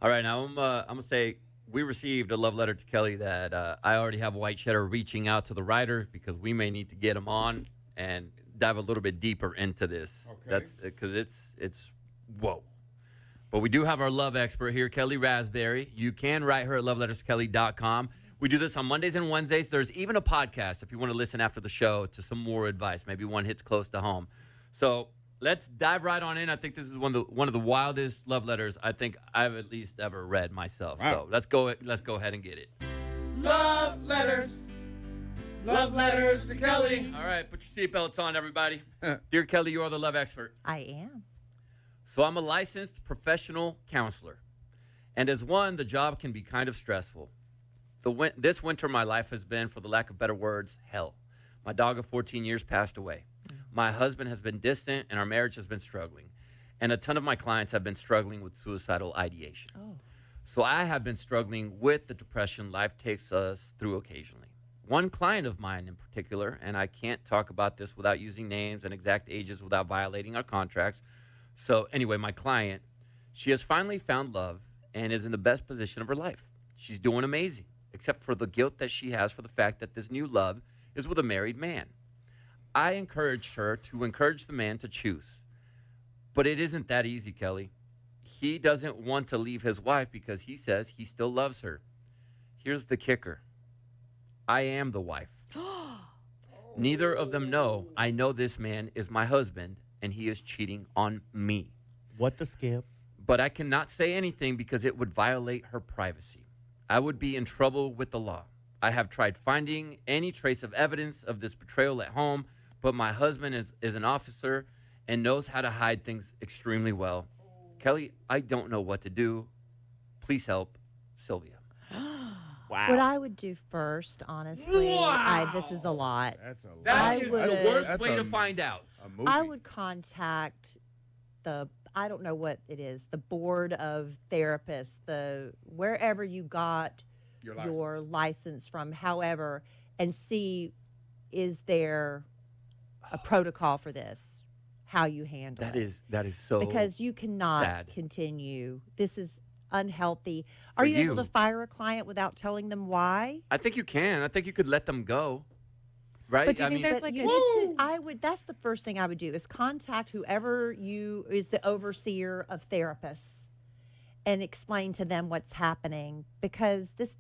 All right, now I'm gonna say we received a love letter to Kelly that I already have White Cheddar reaching out to the writer because we may need to get him on and dive a little bit deeper into this. Okay. That's because it's whoa. But we do have our love expert here, Kellie Raspberry. You can write her at loveletterskelly.com. We do this on Mondays and Wednesdays. There's even a podcast if you want to listen after the show to some more advice. Maybe one hits close to home. So let's dive right on in. I think this is one of the wildest love letters I think I've at least ever read myself. Wow. So let's go ahead and get it. Love letters. Love letters to Kelly. All right, put your seatbelts on, everybody. Dear Kelly, you are the love expert. I am. So I'm a licensed professional counselor. And as one, the job can be kind of stressful. This winter, my life has been, for the lack of better words, hell. My dog of 14 years passed away. My husband has been distant, and our marriage has been struggling. And a ton of my clients have been struggling with suicidal ideation. Oh. So I have been struggling with the depression life takes us through occasionally. One client of mine in particular, and I can't talk about this without using names and exact ages without violating our contracts. So anyway, my client, she has finally found love and is in the best position of her life. She's doing amazing, except for the guilt that she has for the fact that this new love is with a married man. I encouraged her to encourage the man to choose. But it isn't that easy, Kelly. He doesn't want to leave his wife because he says he still loves her. Here's the kicker. I am the wife. Neither of them know I know this man is my husband and he is cheating on me. What the skip? But I cannot say anything because it would violate her privacy. I would be in trouble with the law. I have tried finding any trace of evidence of this betrayal at home, but my husband is an officer and knows how to hide things extremely well. Kelly, I don't know what to do. Please help, Sylvia. Wow. What I would do first, honestly, this is a lot. That's a lot. That is would- the worst That's way a- to find out. A movie. I would contact I don't know what it is, the board of therapists, wherever you got your license from, however, and see, is there a protocol for this, how you handle it. That is so Because you cannot sad. continue. This is unhealthy. For Are you you. able to fire a client without telling them why? I think you can. I think you could let them go. Right? But do you think there's But like you a need to, that's the first thing I would do is contact whoever is the overseer of therapists and explain to them what's happening, because this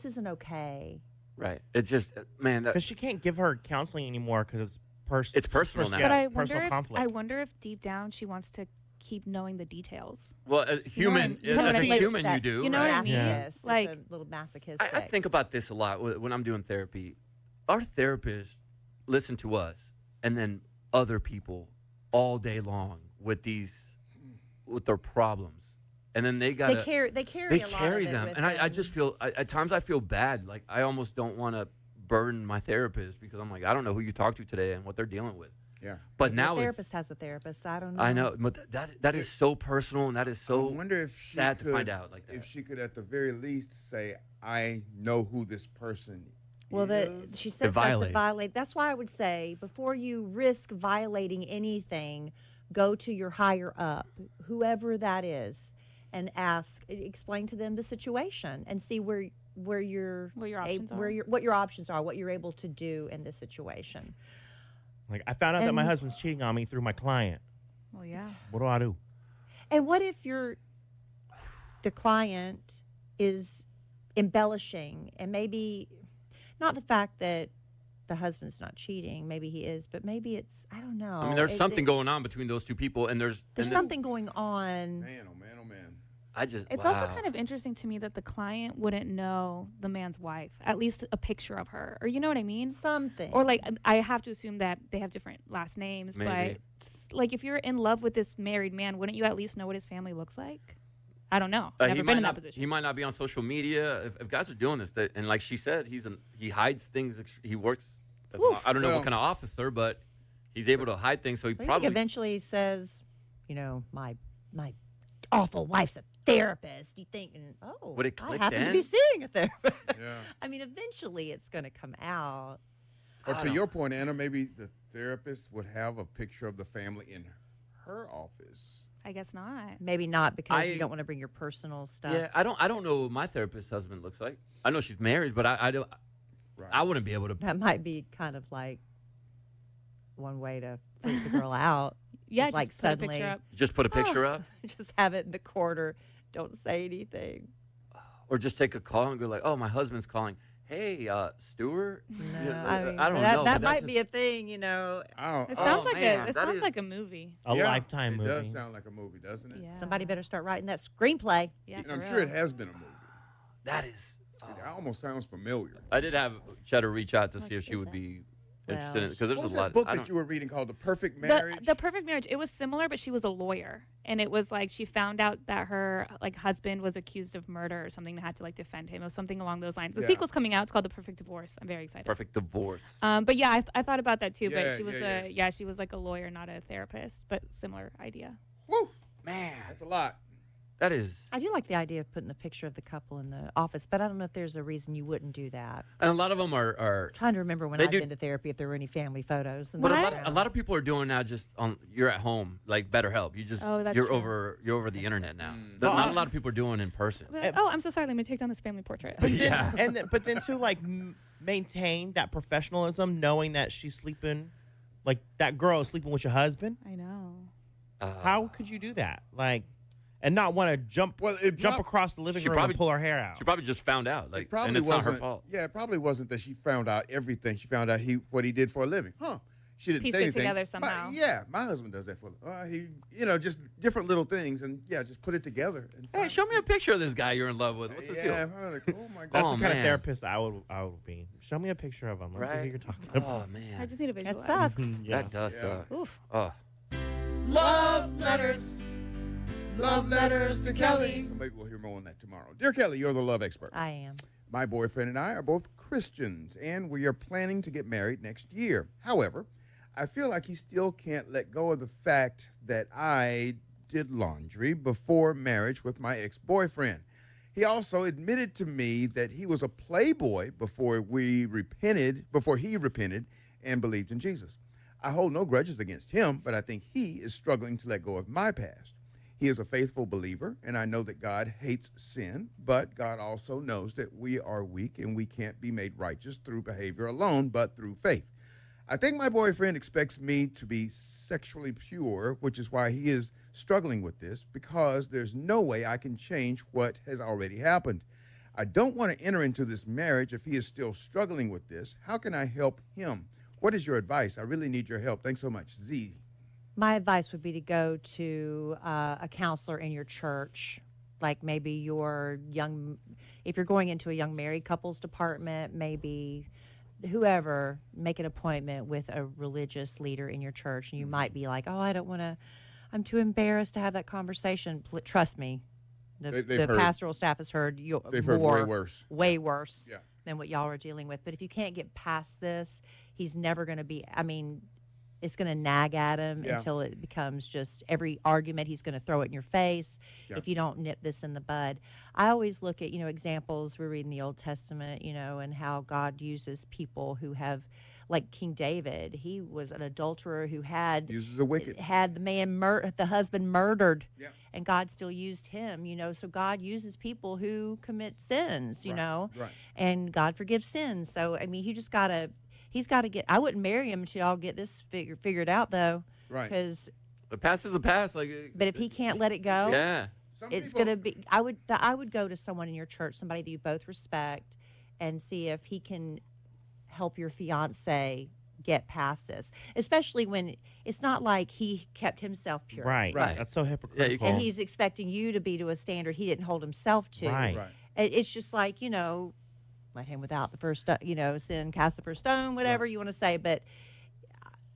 isn't okay. Right. It's just, man, Because she can't give her counseling anymore because It's personal now. Yeah, But I wonder personal if conflict. deep down she wants to keep knowing the details. well, as human, You know what as I a mean? human, you do. You know what I right? mean? Yeah. It's Like- a little masochistic. I think about this a lot when I'm doing therapy. Our therapists listen to us and then other people all day long with their problems, and then they got they carry a lot of it them, with and I just feel at times I feel bad. Like I almost don't want to burden my therapist because I'm like, I don't know who you talk to today and what they're dealing with. Yeah. But the now therapist has a therapist. I don't know. I know, but that is so personal and that is so I wonder if she sad could, to find out like that. If she could, at the very least, say, "I know who this person Well, is." she says It that's a violates. violate. That's why I would say before you risk violating anything, go to your higher up, whoever that is, and explain to them the situation and see where your options are. what your options are, what you're able to do in this situation. Like, I found out that my And- husband's cheating on me through my client. Well, yeah. What do I do? And what if the client is embellishing, and maybe not the fact that the husband's not cheating, maybe he is, but maybe it's, I don't know. I mean, there's something going on between those two people, and there's something going on. Man, oh man, oh man. It's also kind of interesting to me that the client wouldn't know the man's wife, at least a picture of her, or you know what I mean? Something. Or like, I have to assume that they have different last names, Maybe. but like if you're in love with this married man, wouldn't you at least know what his family looks like? I don't know. Never been in that position. He might not be on social media. If guys are doing this, and like she said, he hides things. He works. I don't know Well- what kind of officer, but he's able to hide things. So he Maybe probably eventually says, my awful wife's a therapist. You think, oh, Would it I click happen to then? be seeing a therapist. Yeah. I mean, eventually it's going to come out. Or to your point, Anna, maybe the therapist would have a picture of the family in her office. I guess not. Maybe not because you I- don't want to bring your personal stuff. Yeah, I don't know what my therapist's husband looks like. I know she's married, but I don't. Right. I wouldn't be able to. That might be kind of like one way to freak the girl out. Yeah, It's like just put a suddenly- picture up. Just put a picture up, Just have it in the corner. Don't say anything. or just take a call and go like, "Oh, my husband's calling. Hey, Stuart." No, Yeah, I mean, I don't that, know. That but that's might just- be a thing, you know. I don't, It I sounds don't- like man, it that sounds like is- a movie. A yeah, Lifetime it movie. does sound like a movie, doesn't it? Yeah. Somebody better start writing that screenplay. Yeah, And for I'm real. sure it has been a movie. That is. It almost sounds familiar. I did have Cheddar reach out to What see if she is would it? be Well, interested in because What there's was a that lot. book I that don't- you were reading called The Perfect Marriage? The Perfect Marriage. It was similar, but she was a lawyer, and it was like she found out that her husband was accused of murder or something, and had to defend him. It was something along those lines. The Yeah. sequel's coming out. It's called The Perfect Divorce. I'm very excited. Perfect divorce. But yeah, I thought about that too. Yeah, But she was yeah. she was like a lawyer, not a therapist, but similar idea. Woo, Man, that's a lot. that is. I do like the idea of putting the picture of the couple in the office, but I don't know if there's a reason you wouldn't do that. And a lot of them are Trying to remember when They I've do- been to therapy if there were any family photos. In but the a background. lot of people are doing now just on you're at home like BetterHelp. You just Oh, that's you're true. over the internet now. Mm. Not a lot of people are doing in person. But, oh, I'm so sorry. Let me take down this family portrait. But then, Yeah. but then to maintain that professionalism, knowing that she's sleeping, like that girl is sleeping with your husband. I know. How could you do that? And not want to jump across the living She room probably- and pull her hair out. She probably just found out, It probably and it's not wasn't her fault. Yeah, it probably wasn't that she found out everything. She found out what he did for a living. She didn't Pieced say it anything. together somehow. My husband does that for he, just different little things, and just put it together. And Hey, show me a picture of this guy you're in love with. What's this Yeah, deal? I'm like, oh my That's god. Oh, the kind man. of therapist I would be. Show me a picture of him. Let's see who Right? you're talking about. Oh man, I just need a visual. That sucks. Yeah. that does Yeah. suck. Oof. Oh. Love letters. Love letters to Kellie. Somebody will hear more on that tomorrow. Dear Kellie, you're the love expert. I am. My boyfriend and I are both Christians, and we are planning to get married next year. However, I feel like he still can't let go of the fact that I did laundry before marriage with my ex-boyfriend. He also admitted to me that he was a playboy before he repented and believed in Jesus. I hold no grudges against him, but I think he is struggling to let go of my past. He is a faithful believer, and I know that God hates sin, but God also knows that we are weak and we can't be made righteous through behavior alone, but through faith. I think my boyfriend expects me to be sexually pure, which is why he is struggling with this, because there's no way I can change what has already happened. I don't want to enter into this marriage if he is still struggling with this. How can I help him? What is your advice? I really need your help. Thanks so much. Z. My advice would be to go to a counselor in your church, like maybe if you're going into a young married couples department, maybe whoever, make an appointment with a religious leader in your church. And you might be like, oh, I'm too embarrassed to have that conversation. Trust me, They've the heard- pastoral staff has heard They've heard way worse. way worse Yeah. than what y'all are dealing with. But if you can't get past this, he's never going to be, it's going to nag at him Yeah. until it becomes just every argument he's going to throw it in your face Yeah. if you don't nip this in the bud. I always look at, examples. We're reading the Old Testament, and how God uses people who have, like King David. He was an adulterer who Uses the wicked. had the husband murdered, Yeah. and God still used him. So God uses people who commit sins, Right. and God forgives sins. So he's got to get. I wouldn't marry him until y'all get this figured out, though, Right. because The past is the past. but if he can't let it go, yeah, Some it's people- gonna be. I would go to someone in your church, somebody that you both respect, and see if he can help your fiance get past this, especially when it's not like he kept himself pure. Right. Right. That's so hypocritical. And he's expecting you to be to a standard he didn't hold himself to. Right. Right. It's just like, let him without the first, sin, cast the first stone, whatever you want to say. But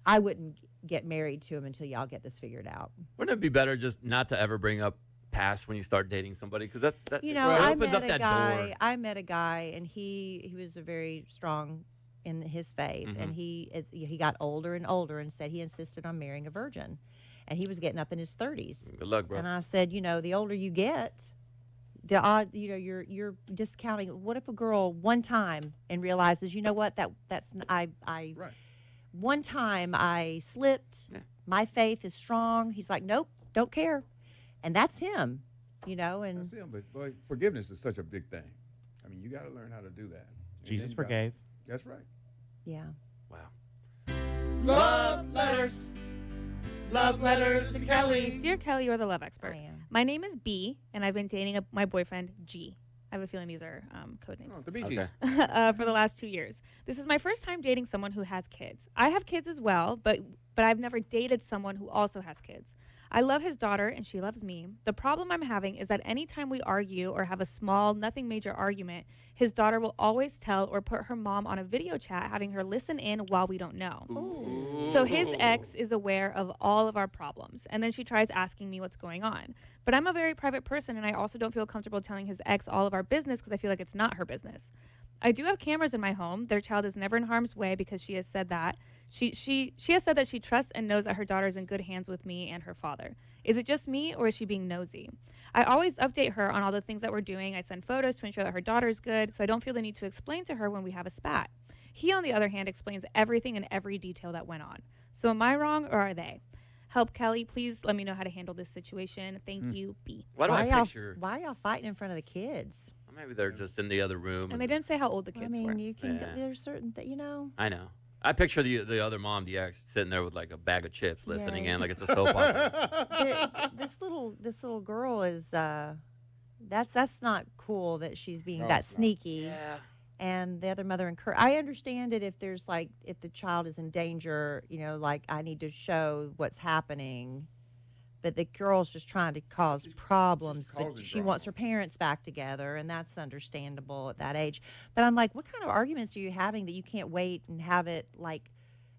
I wouldn't get married to him until y'all get this figured out. wouldn't it be better just not to ever bring up past when you start dating somebody? Because that You it know, Well, I opens met up a that guy. door. I met a guy, and he was a very strong in his faith, and he got older and older, and said he insisted on marrying a virgin, and he was getting up in his 30s. Good luck, bro. And I said, the older you get, the odd, you're discounting. What if a girl one time and realizes, you know what, that's I Right. one time I slipped. Yeah. My faith is strong. He's like, nope, don't care. and that's him, and That's him, but boy, forgiveness is such a big thing. I mean, you got to learn how to do that. And Jesus then you gotta- forgave. That's right. yeah. Wow. Love letters. Love letters to Kellie. Dear Kelly, you're the love expert. I am. My name is B, and I've been dating my boyfriend G. I have a feeling these are code names. Oh, the Bee Gees. Okay. For the last 2 years. This is my first time dating someone who has kids. I have kids as well, but I've never dated someone who also has kids. I love his daughter, and she loves me. The problem I'm having is that anytime we argue or have a small, nothing major argument, his daughter will always tell or put her mom on a video chat, having her listen in while we don't know. So his ex is aware of all of our problems, and then she tries asking me what's going on. But I'm a very private person, and I also don't feel comfortable telling his ex all of our business because I feel like it's not her business. I do have cameras in my home. Their child is never in harm's way because she has said that. She has said that she trusts and knows that her daughter is in good hands with me and her father. Is it just me, or is she being nosy? I always update her on all the things that we're doing. I send photos to ensure that her daughter is good, so I don't feel the need to explain to her when we have a spat. He, on the other hand, explains everything and every detail that went on. So am I wrong, or are they? Help, Kelly. Please let me know how to handle this situation. Thank you, B. Why do I y'all, picture? why are y'all fighting in front of the kids? Maybe they're just in the other room. And they didn't say how old the kids I mean, were. you can. Yeah. There's certain I know. I picture the other mom, the ex, sitting there with like a bag of chips, listening Yeah. in like it's a soap opera. this little girl is that's not cool that she's being No, that it's not. sneaky. Yeah. And the other mother I understand it if there's if the child is in danger, like I need to show what's happening. But the girl's just trying to cause problems. But causing she wants her parents back together, and that's understandable at that age. But I'm like, what kind of arguments are you having that you can't wait and have it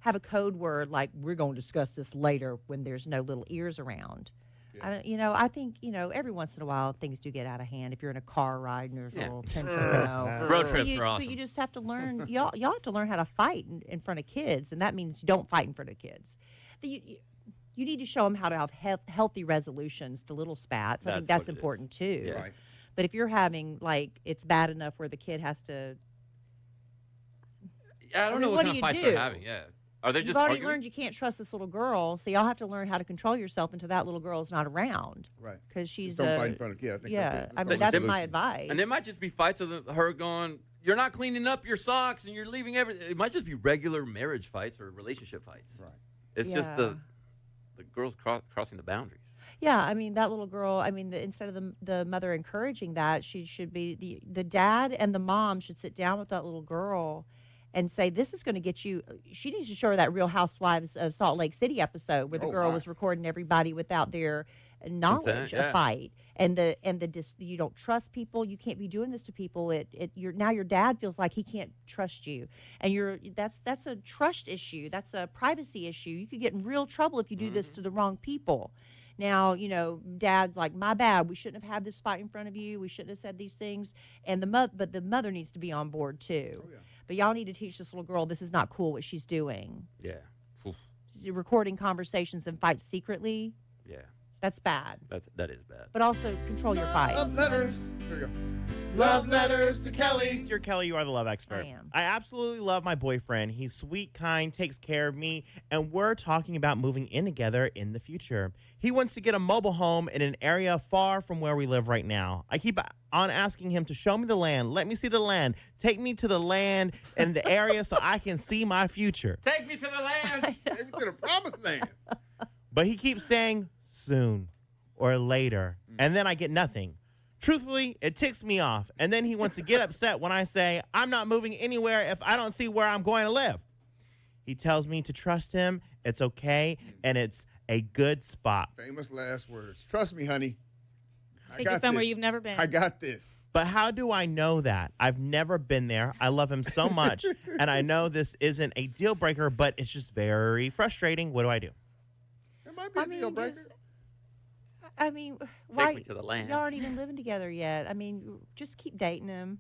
have a code word like we're going to discuss this later when there's no little ears around? Yeah. I think every once in a while things do get out of hand. If you're in a car ride and there's a Yeah. little tension, Road But trips you, are awesome. But you just have to learn. Y'all have to learn how to fight in front of kids, and that means you don't fight in front of kids. You need to show them how to have healthy resolutions to little spats. I think That's that's what it is. important too. Yeah. Right. But if you're having it's bad enough where the kid has to, Yeah, I don't I know mean, what what kind of do you fights do? they're having. Yeah. Are they you've just already arguing? learned you can't trust this little girl, so y'all have to learn how to control yourself until that little girl's not around Right. because she's Just don't fight in front of kids. I think yeah. that's I the mean, that's solution. my advice. And there might just be fights of her going, "You're not cleaning up your socks and you're leaving everything." It might just be regular marriage fights or relationship fights. Right. It's just Yeah. the girls crossing the boundaries. Yeah, I mean that little girl. I mean, instead of the mother encouraging that, she should be the dad and the mom should sit down with that little girl, and say, "This is going to get you." She needs to show her that Real Housewives of Salt Lake City episode where the Oh, girl my. was recording everybody without their knowledge yeah. of fight, and you don't trust people. You can't be doing this to people. Now your dad feels like he can't trust you, and that's a trust issue. That's a privacy issue. You could get in real trouble if you do this to the wrong people. Now, dad's like, my bad. We shouldn't have had this fight in front of you. We shouldn't have said these things. And but the mother needs to be on board too. Oh, yeah. But y'all need to teach this little girl this is not cool what she's doing. Yeah. Oof. She's recording conversations and fights secretly. Yeah. That's bad. That is bad. But also control your fights. Love letters. Here we go. Love letters to Kellie. Dear Kelly, you are the love expert. I am. I absolutely love my boyfriend. He's sweet, kind, takes care of me, and we're talking about moving in together in the future. He wants to get a mobile home in an area far from where we live right now. I keep on asking him to show me the land. Let me see the land. Take me to the land and the area so I can see my future. Take me to the land. Take me to the promised land. But he keeps saying soon or later, and then I get nothing. Truthfully, it ticks me off, and then he wants to get upset when I say I'm not moving anywhere if I don't see where I'm going to live. He tells me to trust him, it's okay, and it's a good spot. Famous last words. Trust me, honey. I Take got you somewhere this. you've never been. I got this. But how do I know that? I've never been there. I love him so much, and I know this isn't a deal breaker, but it's just very frustrating. What do I do? It might be a deal breaker. Why me to the land. y'all aren't even living together yet? I mean, just keep dating him.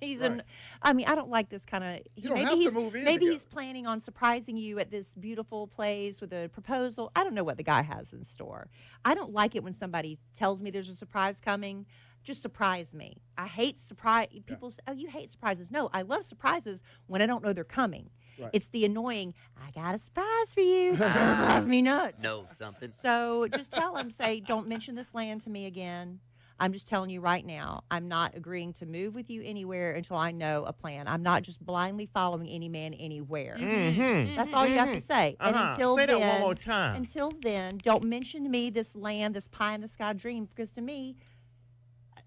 Right. I don't like this kind of. You don't have to move in Maybe he's together. planning on surprising you at this beautiful place with a proposal. I don't know what the guy has in store. I don't like it when somebody tells me there's a surprise coming. just surprise me. I hate surprise. People say, "Oh, you hate surprises." No, I love surprises when I don't know they're coming. Right. It's the annoying, "I got a surprise for you." Drives me nuts. Know something. So just tell him, say, "Don't mention this land to me again. I'm just telling you right now, I'm not agreeing to move with you anywhere until I know a plan. I'm not just blindly following any man anywhere." That's all you have to say. And until Say then, that one more time. Until then, don't mention to me this land, this pie in the sky dream, because to me,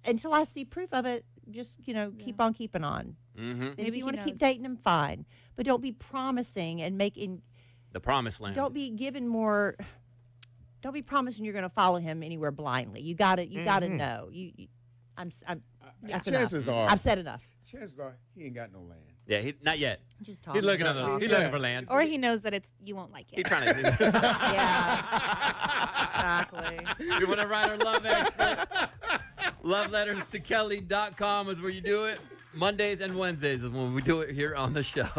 until I see proof of it, just keep on keeping on. Mm-hmm. And if Maybe you want he to keep knows. dating him, fine, but don't be promising and making. The promised land. Don't be giving more. Don't be promising you're going to follow him anywhere blindly. You got to. You got to know. That's enough. Chances are, I've said enough. chances are he ain't got no land. Yeah, not yet. Just talking. He's looking Just He's looking for land. Or he knows that you won't like He's it. trying to. Yeah. Exactly. You want to write our love expert? Love letters to Kellie.com is where you do it. Mondays and Wednesdays is when we do it here on the show.